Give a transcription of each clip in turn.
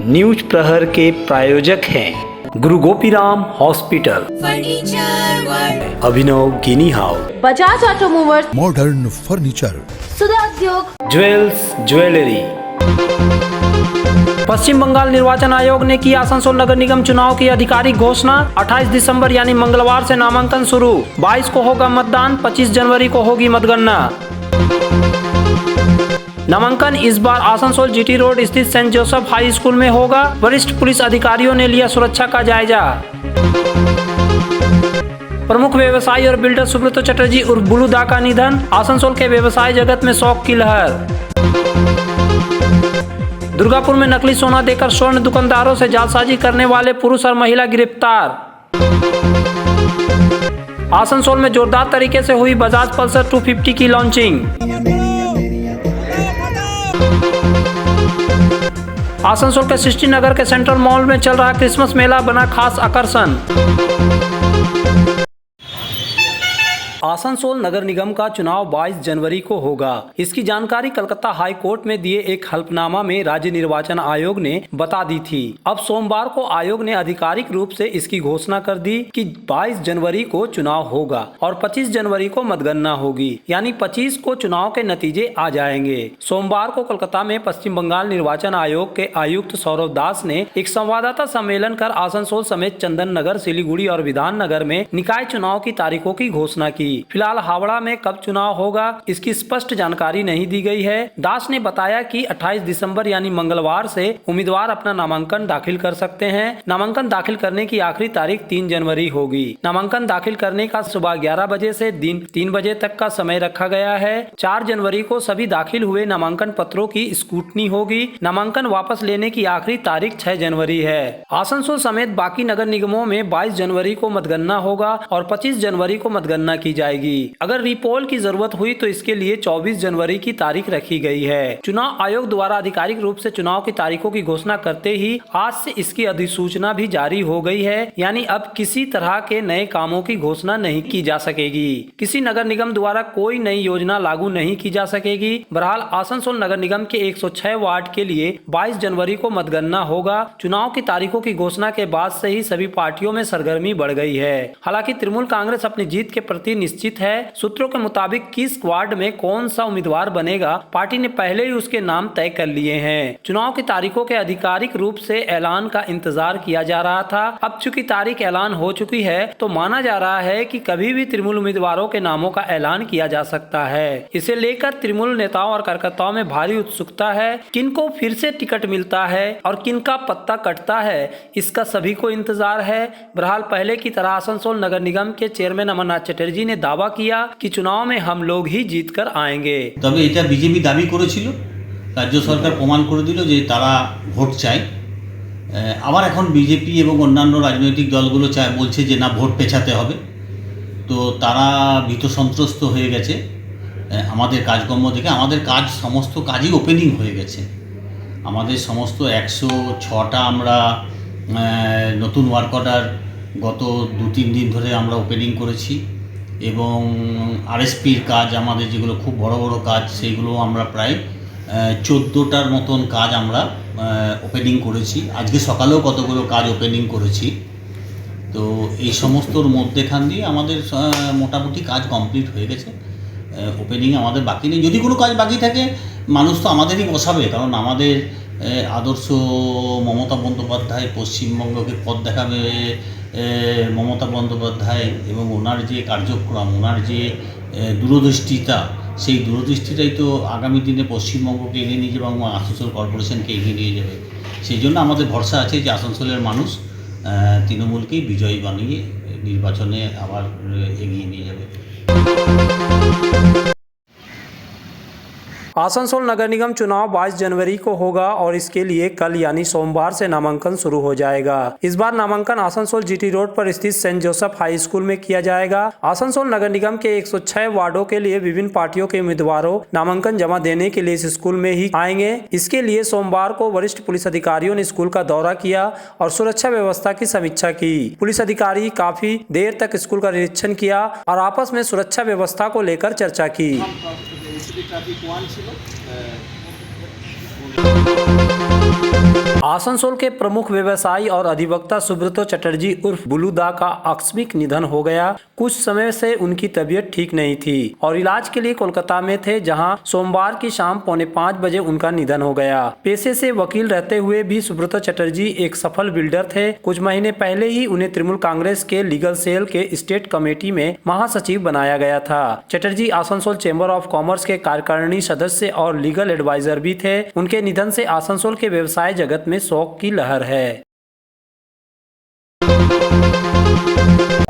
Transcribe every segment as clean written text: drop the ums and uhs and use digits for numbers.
News प्रहर के प्रायोजक हैं गुरु गोपीराम हॉस्पिटल, अभिनव गिनी house, Bajaj automobiles, modern furniture, Sudha Udyog, jewels jewellery. पश्चिम बंगाल निर्वाचन आयोग ने की आसनसोल नगर निगम चुनाव की आधिकारिक घोषणा। 28 दिसंबर यानी मंगलवार से नामांकन शुरू। 22 को होगा मतदान, 25 जनवरी को होगी मतगणना। नामांकन इस बार आसनसोल जीटी रोड स्थित सेंट जोसेफ हाई स्कूल में होगा। वरिष्ठ पुलिस अधिकारियों ने लिया सुरक्षा का जायजा। प्रमुख व्यवसायी और बिल्डर सुब्रत चटर्जी उर्फ बुलू दा का निधन। आसनसोल के व्यवसाय जगत में शोक की लहर। दुर्गापुर में नकली सोना देकर स्वर्ण दुकानदारों से जालसाजी करने वाले पुरुष और महिला गिरफ्तार। आसनसोल में जोरदार तरीके से हुई बजाज पल्सर 250 की लॉन्चिंग। आसनसोल के सृष्टि नगर के सेंट्रल मॉल में चल रहा क्रिसमस मेला बना खास आकर्षण। आसनसोल नगर निगम का चुनाव 22 जनवरी को होगा। इसकी जानकारी कलकत्ता हाई कोर्ट में दिए एक हल्फनामा में राज्य निर्वाचन आयोग ने बता दी थी। अब सोमवार को आयोग ने आधिकारिक रूप से इसकी घोषणा कर दी कि 22 जनवरी को चुनाव होगा और 25 जनवरी को मतगणना होगी, यानी 25 को चुनाव के नतीजे आ जाएंगे। सोमवार को कोलकाता में पश्चिम बंगाल निर्वाचन आयोग के आयुक्त सौरभ दास ने एक संवाददाता सम्मेलन कर आसनसोल समेत चंदन नगर, सिलीगुड़ी और विधान नगर में निकाय चुनाव की तारीखों की घोषणा की। फिलहाल हावड़ा में कब चुनाव होगा इसकी स्पष्ट जानकारी नहीं दी गई है। दास ने बताया कि 28 दिसंबर यानी मंगलवार से उम्मीदवार अपना नामांकन दाखिल कर सकते हैं। नामांकन दाखिल करने की आखिरी तारीख 3 जनवरी होगी। नामांकन दाखिल करने का सुबह 11 बजे से दिन 3 बजे तक का समय रखा गया है। 4 जनवरी को सभी दाखिल हुए नामांकन पत्रों की स्क्रूटनी होगी। नामांकन वापस लेने की आखिरी तारीख 6 जनवरी है। आसनसोल समेत बाकी नगर निगमों में 22 जनवरी को मतगणना होगा और 25 जनवरी को मतगणना की जाएगी। अगर रिपोल की जरूरत हुई तो इसके लिए 24 जनवरी की तारीख रखी गई है। चुनाव आयोग द्वारा आधिकारिक रूप से चुनाव की तारीखों की घोषणा करते ही आज से इसकी अधिसूचना भी जारी हो गई है, यानी अब किसी तरह के नए कामों की घोषणा नहीं की जा सकेगी। किसी नगर निगम द्वारा कोई नई योजना लागू नहीं की जा सकेगी। बहरहाल आसनसोल नगर निगम के 106 वार्ड के लिए 22 जनवरी को मतगणना होगा। चुनाव की तारीखों की घोषणा के बाद से ही सभी पार्टियों में सरगर्मी बढ़ गई है। हालांकि तृणमूल कांग्रेस अपनी जीत के प्रति निश्चित है। सूत्रों के मुताबिक किस वार्ड में कौन सा उम्मीदवार बनेगा, पार्टी ने पहले ही उसके नाम तय कर लिए हैं। चुनाव की तारीखों के आधिकारिक रूप से ऐलान का इंतजार किया जा रहा था। अब चूंकि तारीख ऐलान हो चुकी है तो माना जा रहा है कि कभी भी तृणमूल उम्मीदवारों के नामों का ऐलान किया जा सकता है। इसे लेकर तृणमूल नेताओं और कार्यकर्ताओं में भारी उत्सुकता है। किनको फिर से टिकट मिलता है और किनका पत्ता कटता है, इसका सभी को इंतजार है। बहरहाल पहले की तरह आसनसोल नगर निगम के चेयरमैन अमरनाथ चटर्जी ने दावा किया कि चुनाव में हम लोग ही जीत कर आएंगे। তবে এটা বিজেপি দাবি করেছিল, রাজ্য সরকার প্রমাণ করে দিল যে তারা ভোট চায়। আবার এখন বিজেপি এবং অন্যান্য রাজনৈতিক দলগুলো বলছে যে না, ভোট পেছাতে হবে। তো তারা ভীত সন্ত্রস্ত হয়ে গেছে আমাদের কাজকর্ম দেখে। আমাদের কাজ, সমস্ত কাজই ওপেনিং হয়ে গেছে। আমাদের সমস্ত 106টা আমরা নতুন ওয়ার্ক অর্ডার গত 2-3 দিন ধরে আমরা ওপেনিং করেছি এবং আরএসপির কাজ, আমাদের যেগুলো খুব বড় বড় কাজ, সেইগুলো আমরা প্রায় 14টার মতন কাজ আমরা ওপেনিং করেছি। আজকে সকালেও কতগুলো কাজ ওপেনিং করেছি। তো এই সমস্তর মধ্যেখান দিয়ে আমাদের মোটামুটি কাজ কমপ্লিট হয়ে গেছে। ওপেনিং আমাদের বাকি নেই। যদি কোনো কাজ বাকি থাকে মানুষ তো আমাদেরই বসাবে, কারণ আমাদের আদর্শ মমতা বন্দ্যোপাধ্যায়, পশ্চিমবঙ্গকে পথ দেখাবে মমতা বন্দ্যোপাধ্যায় এবং ওনার যে কার্যক্রম, ওনার যে দূরদৃষ্টিতা, সেই দূরদৃষ্টিটাই তো আগামী দিনে পশ্চিমবঙ্গকে এগিয়ে নিয়ে যাবে এবং আসানসোল কর্পোরেশনকে এগিয়ে নিয়ে যাবে। সেই জন্য আমাদের ভরসা আছে যে আসানসোলের মানুষ তৃণমূলকেই বিজয়ী বানিয়ে নির্বাচনে আবার এগিয়ে নিয়ে যাবে। आसनसोल नगर निगम चुनाव 22 जनवरी को होगा और इसके लिए कल यानी सोमवार से नामांकन शुरू हो जाएगा। इस बार नामांकन आसनसोल जीटी रोड पर स्थित सेंट जोसेफ हाई स्कूल में किया जाएगा। आसनसोल नगर निगम के 106 वार्डों के लिए विभिन्न पार्टियों के उम्मीदवारों नामांकन जमा देने के लिए इस स्कूल में ही आएंगे। इसके लिए सोमवार को वरिष्ठ पुलिस अधिकारियों ने स्कूल का दौरा किया और सुरक्षा व्यवस्था की समीक्षा की। पुलिस अधिकारी काफी देर तक स्कूल का निरीक्षण किया और आपस में सुरक्षा व्यवस्था को लेकर चर्चा की। आसनसोल के प्रमुख व्यवसायी और अधिवक्ता सुब्रतो चटर्जी उर्फ बुलू दा का आकस्मिक निधन हो गया। कुछ समय से उनकी तबीयत ठीक नहीं थी और इलाज के लिए कोलकाता में थे, जहां सोमवार की शाम 4:45 बजे उनका निधन हो गया। पेशे से वकील रहते हुए भी सुब्रतो चटर्जी एक सफल बिल्डर थे। कुछ महीने पहले ही उन्हें तृणमूल कांग्रेस के लीगल सेल के स्टेट कमेटी में महासचिव बनाया गया था। Chatterjee Asansol chamber of commerce के कार्यकारिणी सदस्य और लीगल एडवाइजर भी थे। उनके निधन से आसनसोल के व्यवसाय जगत में शोक की लहर है।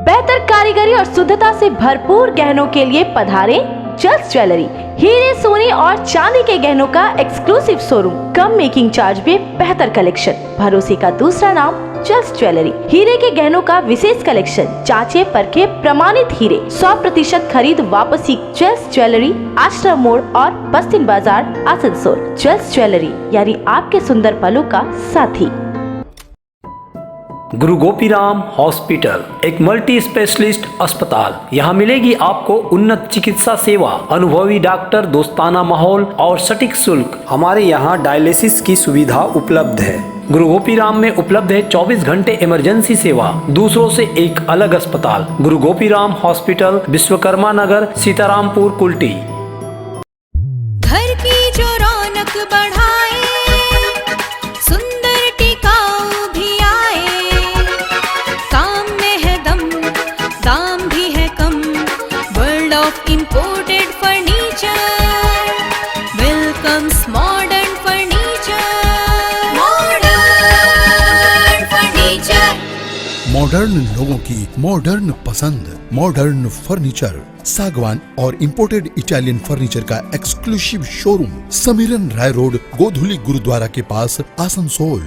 बेहतर कारीगरी और शुद्धता से भरपूर गहनों के लिए पधारें जल्स ज्वेलरी। हीरे, सोने और चांदी के गहनों का एक्सक्लूसिव शोरूम, कम मेकिंग चार्ज में बेहतर कलेक्शन, भरोसे का दूसरा नाम जल्स ज्वेलरी। हीरे के गहनों का विशेष कलेक्शन, जांचे परखे प्रमाणित हीरे, 100% खरीद वापसी। जल्स ज्वेलरी, आश्रम मोड़ और बस्तिन बाजार, आसनसोल। जल्स ज्वेलरी यानी आपके सुंदर पलों का साथी। गुरु गोपीराम हॉस्पिटल एक मल्टी स्पेशलिस्ट अस्पताल। यहाँ मिलेगी आपको उन्नत चिकित्सा सेवा, अनुभवी डॉक्टर, दोस्ताना माहौल और सटीक शुल्क। हमारे यहाँ डायलिसिस की सुविधा उपलब्ध है। गुरु गोपीराम में उपलब्ध है 24 घंटे इमरजेंसी सेवा, दूसरों से एक अलग अस्पताल। गुरु गोपीराम हॉस्पिटल, विश्वकर्मा नगर, सीतारामपुर, कुल्टी। घर की जो रौनक बढ़ाए, सुंदर टिकाऊ भी आए, काम में है दम, दाम भी है कम। World of imported furniture welcomes modern furniture. Modern लोगों की मॉडर्न पसंद, मॉडर्न फर्नीचर, सागवान और इंपोर्टेड इटालियन फर्नीचर का exclusive showroom, Samiran Rai road, Godhuli Gurudwara के पास, आसनसोल।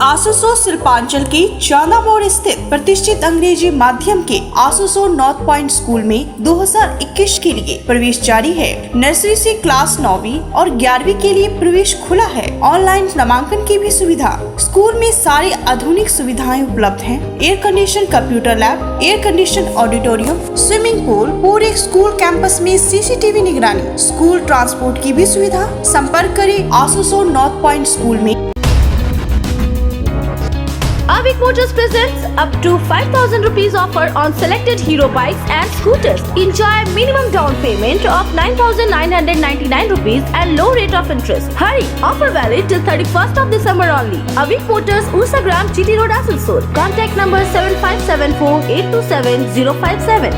आसनसोल शिल्पांचल के चांदा मोड़ स्थित प्रतिष्ठित अंग्रेजी माध्यम के आसनसोल नॉर्थ पॉइंट स्कूल में 2021 के लिए प्रवेश जारी है। नर्सरी से क्लास 9वीं और 11वीं के लिए प्रवेश खुला है। ऑनलाइन नामांकन की भी सुविधा। स्कूल में सारी आधुनिक सुविधाएं उपलब्ध हैं। Air condition computer lab, air condition auditorium, swimming pool, पूरे स्कूल कैंपस में CCTV निगरानी, स्कूल ट्रांसपोर्ट की भी सुविधा। संपर्क करें आसनसोल नॉर्थ पॉइंट स्कूल में। Avik Motors presents up to 5,000 rupees offer on selected Hero bikes and scooters. Enjoy minimum down payment of 9,999 rupees and low rate of interest. Hurry! Offer valid till 31st of December only. Avik Motors, Ursagram, GT Road, Asansol. Contact number 7574 827 057.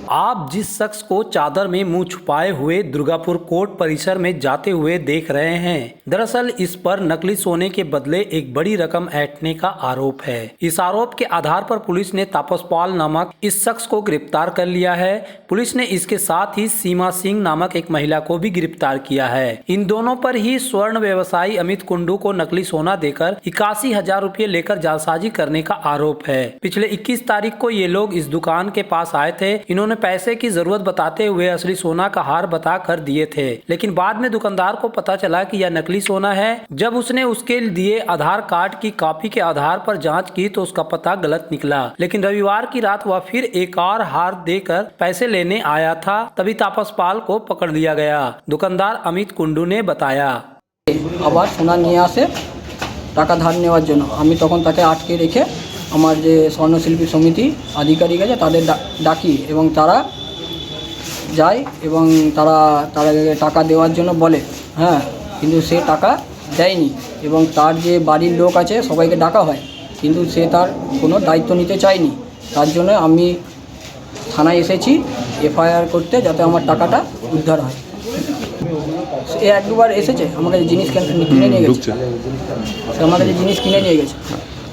आप जिस शख्स को चादर में मुंह छुपाए हुए Durgapur court परिसर में जाते हुए देख रहे हैं, दरअसल इस पर नकली सोने के बदले एक बड़ी रकम ऐंठने का आरोप है। इस आरोप के आधार पर पुलिस ने तापस पाल नामक इस शख्स को गिरफ्तार कर लिया है। पुलिस ने इसके साथ ही सीमा सिंह नामक एक महिला को भी गिरफ्तार किया है। इन दोनों पर ही स्वर्ण व्यवसायी अमित कुंडू को नकली सोना देकर 81,000 रुपये लेकर जालसाजी करने का आरोप है। पिछले 21 तारीख को ये लोग इस दुकान के पास आए थे। इन्होंने पैसे की जरूरत बताते हुए असली सोना का हार बता कर दिए थे, लेकिन बाद में दुकानदार को पता चला कि यह नकली सोना है। जब उसने उसके दिए आधार कार्ड की कॉपी के आधार पर जांच की तो उसका पता गलत निकला। लेकिन रविवार की रात वह फिर एक और हार देकर पैसे लेने आया था, तभी तापस पाल को पकड़ लिया गया। दुकानदार अमित कुंडू ने बताया, আবার সোনা নিয়ে আসে টাকা ধার নেওয়ার জন্য। আমি তখন তাকে আটকে রেখে আমার যে স্বর্ণশিল্পী সমিতি আধিকারিক আছে তাদের ডাকি এবং তারা যায় এবং তারা টাকা দেওয়ার জন্য বলে, হ্যাঁ, কিন্তু সে টাকা দেয়নি এবং তার যে বাড়ির লোক আছে সবাইকে ডাকা হয়, কিন্তু সে তার কোনো দায়িত্ব নিতে চায়নি। তার জন্য আমি থানায় এসেছি FIR করতে, যাতে আমার টাকাটা উদ্ধার হয়। সে এক দুবার এসেছে, আমার কাছে জিনিস কিনে নিয়ে গেছে। সে আমার কাছে জিনিস কিনে নিয়ে গেছে।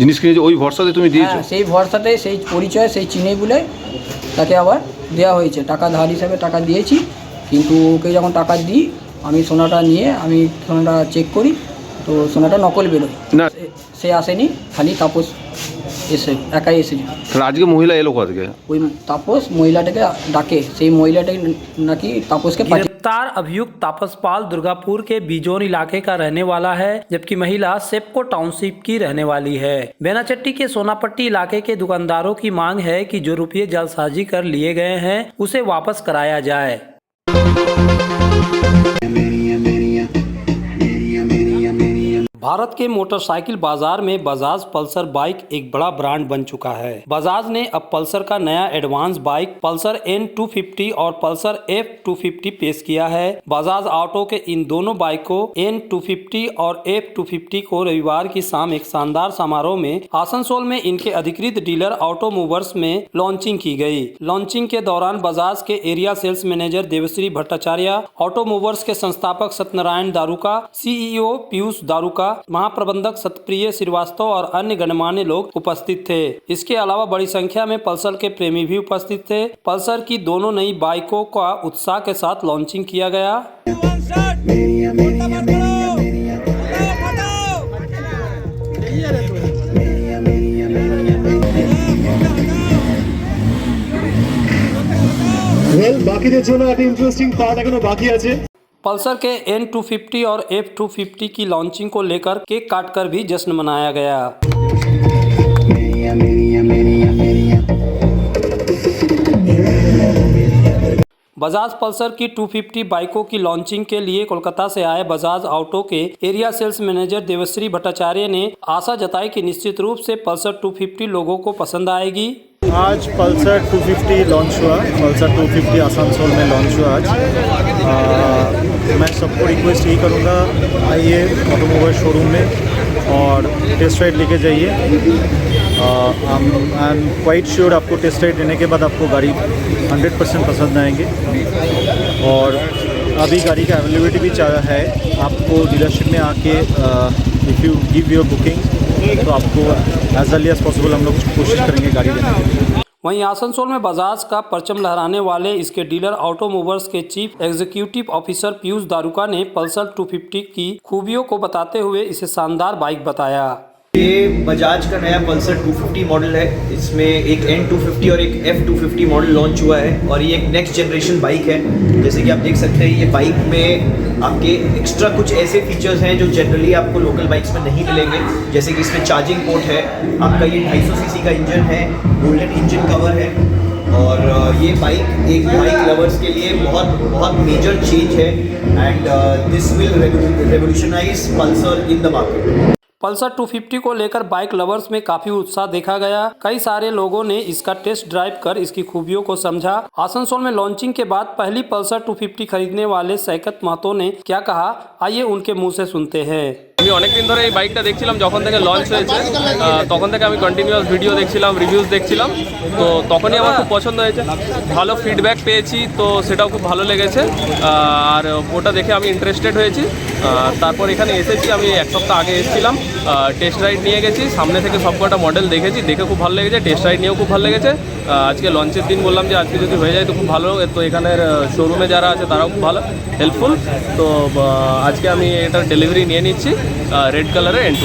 জিনিস কিনে ওই ভরসাতে তুমি দিয়েছো? হ্যাঁ, সেই ভরসাতে, সেই পরিচয়, সেই চিনে বলে তাকে আবার দেওয়া হয়েছে। টাকা ধার হিসাবে টাকা দিয়েছি, কিন্তু ওকে যখন টাকা দিই আমি সোনাটা নিয়ে আমি সোনাটা চেক করি তো সোনাটা নকল বেরোয় না। সে আসেনি, খালি তাপস একাই এসেছে। তাহলে আজকে মহিলা এলো কোথা থেকে? ওই তাপস মহিলাটাকে ডাকে, সেই মহিলাটাকে নাকি তাপসকে পাঠিয়ে। गिरफ्तार अभियुक्त तापस पाल दुर्गापुर के बीजोन इलाके का रहने वाला है, जबकि महिला सेप्को टाउनशिप की रहने वाली है। बेनाचट्टी के सोनापट्टी इलाके के दुकानदारों की मांग है कि जो रुपये जालसाजी कर लिए गए हैं उसे वापस कराया जाए। भारत के मोटरसाइकिल बाजार में बजाज पल्सर बाइक एक बड़ा ब्रांड बन चुका है। बजाज ने अब पल्सर का नया एडवांस बाइक पल्सर N250 और पल्सर F250 पेश किया है। बजाज ऑटो के इन दोनों बाइकों N250 और F250 को रविवार की शाम एक शानदार समारोह में आसनसोल में इनके अधिकृत डीलर ऑटोमूवर्स में लॉन्चिंग की गई। लॉन्चिंग के दौरान बजाज के area sales manager Devshri Bhattacharya, Automovers के संस्थापक सत्यनारायण दारुका, CEO पीयूष दारुका, महाप्रबंधक सतप्रिय श्रीवास्तव और अन्य गणमान्य लोग उपस्थित थे। इसके अलावा बड़ी संख्या में पल्सर के प्रेमी भी उपस्थित थे। पल्सर की दोनों नई बाइकों का उत्साह के साथ लॉन्चिंग किया गया। বাকিদের জন্য একটা ইন্টারেস্টিং পার্ট এখনো বাকি আছে। पल्सर के N250 और F250 की लॉन्चिंग को लेकर केक काटकर भी जश्न मनाया गया। बजाज पल्सर की 250 बाइकों की लॉन्चिंग के लिए कोलकाता से आए बजाज ऑटो के area sales manager Devshri Bhattacharya ने आशा जताई कि निश्चित रूप से पल्सर 250 लोगों को पसंद आएगी। आज पल्सर 250 लॉन्च हुआ, पल्सर 250 आसनसोल में लॉन्च हुआ आज। मैं सबको रिक्वेस्ट यही करूँगा, आइए ऑटोमोबाइल शोरूम में और टेस्ट राइड लेके जाइए। आई एम क्वाइट श्योर आपको टेस्ट राइड लेने के बाद आपको गाड़ी 100% पसंद आएंगे। और अभी गाड़ी का अवेलेबिलिटी भी है, आपको डीलरशिप में आके if you give your booking तो आपको एज अर्ली एज पॉसिबल हम लोग कोशिश करेंगे गाड़ी देने की। वहीं आसनसोल में बजाज का परचम लहराने वाले इसके डीलर ऑटोमूवर्स के चीफ एग्जीक्यूटिव ऑफिसर पीयूष दारुका ने पल्सर 250 की खूबियों को बताते हुए इसे शानदार बाइक बताया। ये बजाज का नया पल्सर 250 मॉडल है। इसमें एक N250 और एक F250 मॉडल लॉन्च हुआ है और ये एक नेक्स्ट जनरेशन बाइक है। जैसे कि आप देख सकते हैं, ये बाइक में आपके एक्स्ट्रा कुछ ऐसे फीचर्स हैं जो जनरली आपको लोकल बाइक्स में नहीं मिलेंगे। जैसे कि इसमें चार्जिंग पोर्ट है, आपका ये 250 सीसी का इंजन है, गोल्डन इंजन कवर है और ये बाइक एक बाइक लवर्स के लिए बहुत मेजर चेंज है and this will revolutionise Pulsar in the market. Pulsar 250 को लेकर बाइक लवर्स में काफी उत्साह देखा गया। कई सारे लोगों ने इसका टेस्ट ड्राइव कर इसकी खूबियों को समझा। आसनसोल में लॉन्चिंग के बाद पहली पल्सर 250 खरीदने वाले सैकत महतो ने क्या कहा, आइए उनके मुंह से सुनते हैं। আমি অনেক দিন ধরে এই বাইকটা দেখছিলাম, যখন থেকে লঞ্চ হয়েছে তখন থেকে আমি কন্টিনিউয়াস ভিডিও দেখছিলাম, রিভিউজ দেখছিলাম, তো তখনই আমার খুব পছন্দ হয়েছে। ভালো ফিডব্যাক পেয়েছি, তো সেটাও খুব ভালো লেগেছে আর ওটা দেখে আমি ইন্টারেস্টেড হয়েছি। তারপর এখানে এসেছি, আমি এক সপ্তাহ আগে এসেছিলাম, টেস্ট রাইড নিয়ে গেছি, সামনে থেকে সবকটা মডেল দেখেছি, দেখে খুব ভালো লেগেছে, টেস্ট রাইড নিয়েও খুব ভালো লেগেছে। আজকে লঞ্চের দিন বললাম যে আজকে যদি হয়ে যায় তো খুব ভালো। তো এখানের শোরুমে যারা আছে তারাও খুব ভালো হেল্পফুল। তো আজকে আমি এটার ডেলিভারি নিয়ে নিচ্ছি रेड कलर है N2।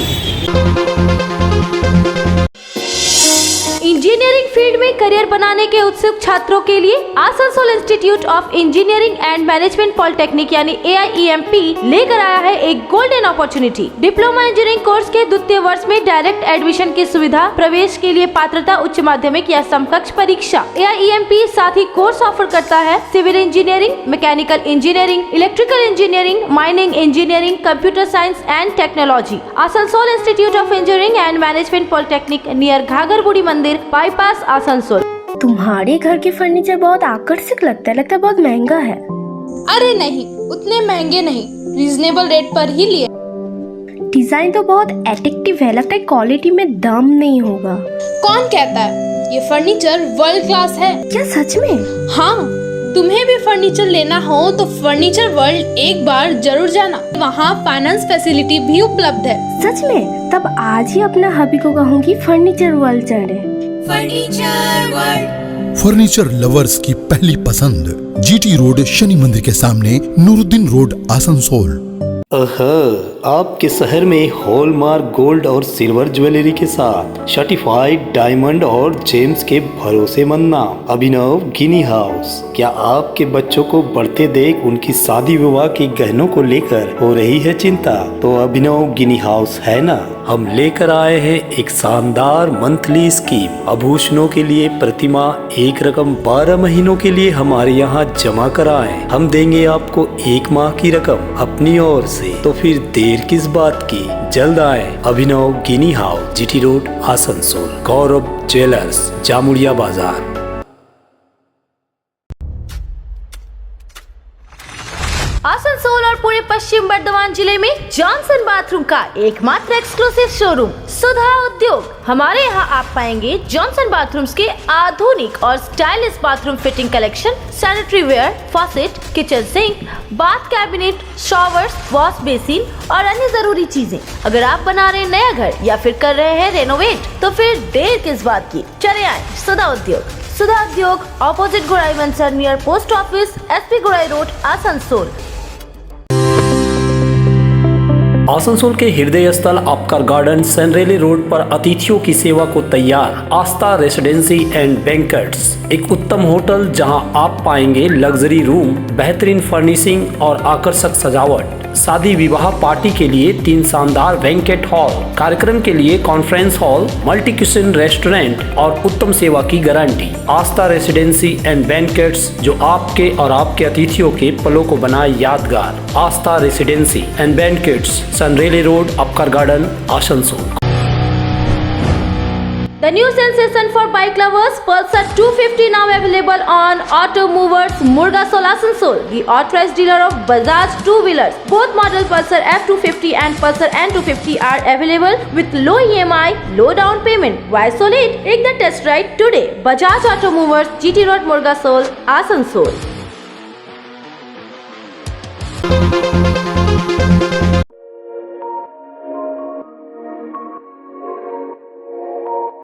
इंजीनियरिंग फील्ड में करियर बनाने के उत्सुक छात्रों के लिए Asansol institute of engineering and management polytechnic यानी AIEMP लेकर आया है एक golden opportunity. Diploma engineering course के द्वितीय वर्ष में डायरेक्ट एडमिशन की सुविधा, प्रवेश के लिए पात्रता उच्च माध्यमिक या समकक्ष परीक्षा। AIEMP साथ ही कोर्स ऑफर करता है civil engineering, mechanical engineering, electrical engineering, mining engineering, computer science and technology. Asansol institute of engineering and management polytechnic near Ghagharburi Mandir bypass Asansol. तुम्हारे घर के फर्नीचर बहुत आकर्षक लगता है बहुत महंगा है। अरे नहीं, उतने महंगे नहीं, रीजनेबल रेट पर ही लिए। डिजाइन तो बहुत एट्रैक्टिव है, लगता है क्वालिटी में दम नहीं होगा। कौन कहता है? ये फर्नीचर वर्ल्ड क्लास है। क्या सच में? हाँ, तुम्हें भी फर्नीचर लेना हो तो फर्नीचर वर्ल्ड एक बार जरूर जाना, वहाँ फाइनेंस फैसिलिटी भी उपलब्ध है। सच में? तब आज ही अपना हबी को कहूँगी फर्नीचर वर्ल्ड चढ़े। फर्नीचर वर्ल्ड, फर्नीचर लवर्स की पहली पसंद, GT रोड शनि मंदिर के सामने, नूरुद्दीन रोड आसनसोल। आपके शहर में हॉलमार्क गोल्ड और सिल्वर ज्वेलरी के साथ सर्टिफाइड डायमंड और जेम्स के भरोसेमंद नाम अभिनव गिनी हाउस। क्या आपके बच्चों को बढ़ते देख उनकी शादी विवाह के गहनों को लेकर हो रही है चिंता? तो अभिनव गिनी हाउस है ना। हम लेकर आए हैं एक शानदार मंथली स्कीम। आभूषणों के लिए प्रतिमाह एक रकम 12 महीनों के लिए हमारे यहाँ जमा कराएं। हम देंगे आपको 1 माह की रकम अपनी ओर से। तो फिर देर देर किस बात की, जल्द आए अभिनव गिनी हाउस, जीटी रोड, आसनसोल। गौरव ज्वेलर्स, जामुड़िया बाजार। आसनसोल और पूरे पश्चिम बर्धमान जिले में जॉनसन बाथरूम का एकमात्र एक्सक्लूसिव शोरूम सुधा उद्योग। हमारे यहाँ आप पाएंगे जॉनसन बाथरूम्स के आधुनिक और stylish bathroom fitting collection, sanitary ware, faucet, kitchen sink, bath cabinet, showers, wash basin और अन्य जरूरी चीजें। अगर आप बना रहे हैं नया घर या फिर कर रहे हैं रेनोवेट, तो फिर देर किस बात की, चले आए सुधा उद्योग। सुधा उद्योग ऑपोजिट गुराई मंसर नियर पोस्ट ऑफिस, SP गुराई रोड, आसनसोल। आसनसोल के हृदय स्थल आपकर गार्डन सनरेली रोड पर अतिथियों की सेवा को तैयार आस्था रेसिडेंसी एंड बैंक्वेट्स, एक उत्तम होटल जहां आप पाएंगे लग्जरी रूम, बेहतरीन फर्निशिंग और आकर्षक सजावट। शादी विवाह पार्टी के लिए 3 शानदार बैंकेट हॉल, कार्यक्रम के लिए conference hall, multi kitchen restaurant और उत्तम सेवा की guarantee. Aastha residency and banquets, जो आपके और आपके अतिथियों के पलों को बनाए यादगार। Aastha residency and banquets, Senraleigh road, Upkar garden, Asansol. The new sensation for bike lovers, Pulsar 250 now available on Auto Movers, Murgasol, Asansol, the authorized dealer of Bajaj two-wheelers. Both model Pulsar F250 and Pulsar N250 are available with low EMI, low down payment. Why so late? Take the test ride today. Bajaj Auto Movers, GT Road, Murgasol, Asansol.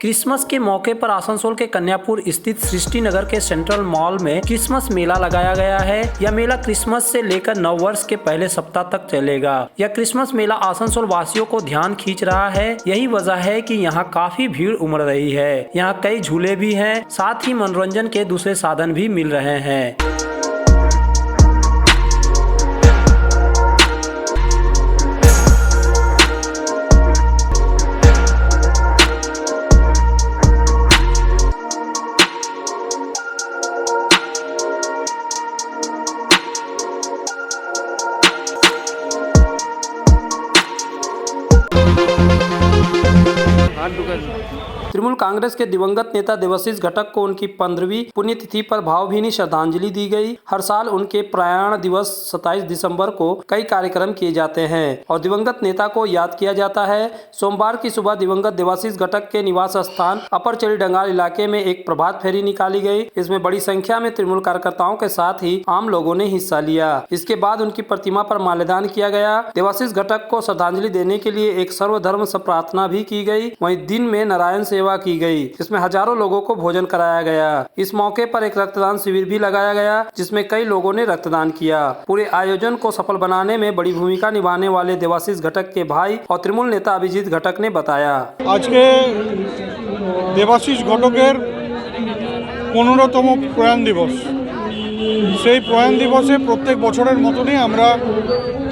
Christmas के मौके पर आसनसोल के कन्यापुर स्थित सृष्टि नगर के central mall में Christmas मेला लगाया गया है। यह मेला क्रिसमस से लेकर नव वर्ष के पहले सप्ताह तक चलेगा। यह क्रिसमस मेला आसनसोल वासियों को ध्यान खींच रहा है। यही वजह है कि यहाँ काफी भीड़ उमड़ रही है। यहाँ कई झूले भी हैं, साथ ही मनोरंजन के दूसरे साधन भी मिल रहे हैं। तृणमूल कांग्रेस के दिवंगत नेता देवाशीष घटक को उनकी 15वीं पुण्यतिथि पर भावभीनी श्रद्धांजलि दी गई। हर साल उनके प्रयाण दिवस 27 दिसंबर को कई कार्यक्रम किए जाते हैं और दिवंगत नेता को याद किया जाता है। सोमवार की सुबह दिवंगत देवाशीष घटक के निवास स्थान अपर चेरी डंगाल इलाके में एक प्रभात फेरी निकाली गई। इसमें बड़ी संख्या में तृणमूल कार्यकर्ताओं के साथ ही आम लोगों ने हिस्सा लिया। इसके बाद उनकी प्रतिमा पर माल्यार्पण किया गया। देवाशीष घटक को श्रद्धांजलि देने के लिए एक सर्वधर्म प्रार्थना भी की गई। वहीं दिन में नारायण सेवा की गई, जिसमें हजारों लोगों को भोजन कराया गया। इस मौके पर एक रक्तदान शिविर भी लगाया गया, जिसमें कई लोगों ने रक्तदान किया। पूरे आयोजन को सफल बनाने में बड़ी भूमिका निभाने वाले देवाशीष घटक के भाई और तृणमूल नेता अभिजीत घटक ने बताया। आज के देवाशीष घटकेर 15तम प्रयाण दिवस, সেই প্রয়াণ দিবসে প্রত্যেক বছরের মতনই আমরা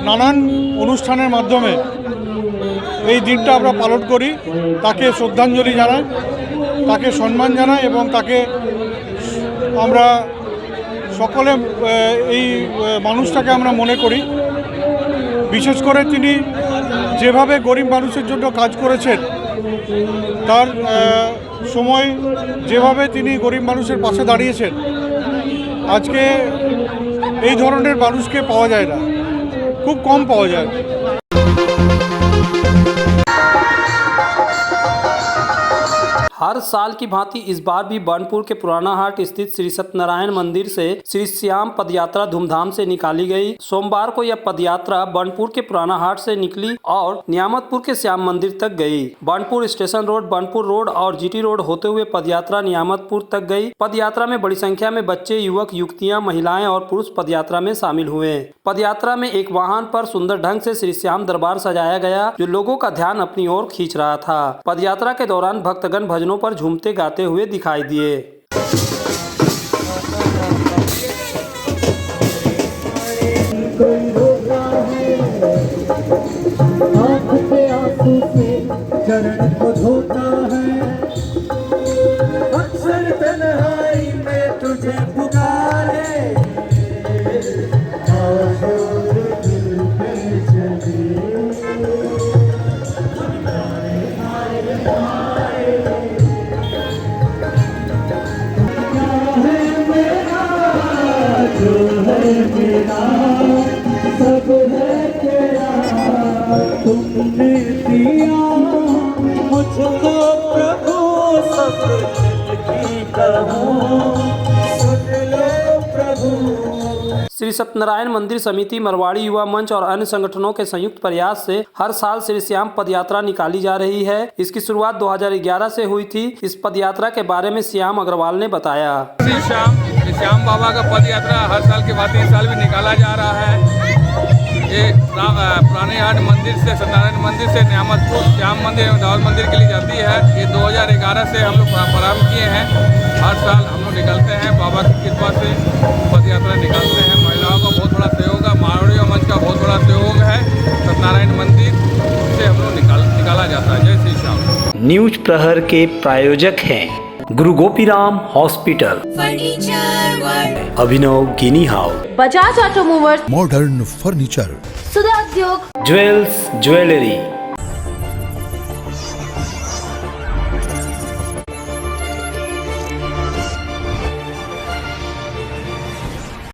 নানান অনুষ্ঠানের মাধ্যমে এই দিনটা আমরা পালন করি। তাকে শ্রদ্ধাঞ্জলি জানাই, তাকে সম্মান জানাই এবং তাকে আমরা সকলে এই মানুষটাকে আমরা মনে করি। বিশেষ করে তিনি যেভাবে গরিব মানুষের জন্য কাজ করেছেন, তার সময় যেভাবে তিনি গরিব মানুষের পাশে দাঁড়িয়েছেন, আজকে এই ধরনের মানুষকে পাওয়া যায় না, খুব কম পাওয়া যায়। हर साल की भांति इस बार भी बर्नपुर के पुराना हाट स्थित श्री सत्यनारायण मंदिर से श्री श्याम पदयात्रा धूमधाम से निकाली गई। सोमवार को यह पदयात्रा बर्नपुर के पुराना हाट से निकली और नियामतपुर के श्याम मंदिर तक गई। Burnpur station road, Burnpur road और जीटी रोड होते हुए पदयात्रा नियामतपुर तक गई। पदयात्रा में बड़ी संख्या में बच्चे, युवक, युवतियां, महिलाएं और पुरुष पदयात्रा में शामिल हुए। पदयात्रा में एक वाहन पर सुंदर ढंग से श्री श्याम दरबार सजाया गया, जो लोगों का ध्यान अपनी ओर खींच रहा था। पदयात्रा के दौरान भक्तगण भजनों पर झूमते गाते हुए दिखाई दिए। चरण को धोता है, अक्सर तन्हाई में तुझे पुकारे, दिल पे चले श्री सत्यनारायण मंदिर समिति, मरवाड़ी युवा मंच और अन्य संगठनों के संयुक्त प्रयास से हर साल श्री श्याम पद यात्रा निकाली जा रही है। इसकी शुरुआत 2011 से हुई थी। इस पद यात्रा के बारे में श्याम अग्रवाल ने बताया। श्री श्याम बाबा का पद यात्रा हर साल के बाद इस साल भी निकाला जा रहा है। ये पुराने हाट मंदिर से, सत्यनारायण मंदिर से न्यामतपुर श्याम मंदिर एवं दाऊद मंदिर के लिए जाती है। ये 2011 से हम लोग प्रारंभ किए हैं। हर साल हम लोग निकलते हैं, बाबा की कृपा से पद यात्रा निकालते हैं। महिलाओं का बहुत बड़ा सहयोग है, मारवाड़ी मंच का बहुत बड़ा सहयोग है। सत्यनारायण मंदिर से हम लोग निकाला जाता है। जय श्री श्याम। न्यूज प्रहर के प्रायोजक हैं Guru Gopiram hospital, furniture world, Abhinav गिनी house, Bajaj automobiles, modern furniture, Sudha Udyog, jewels jewellery,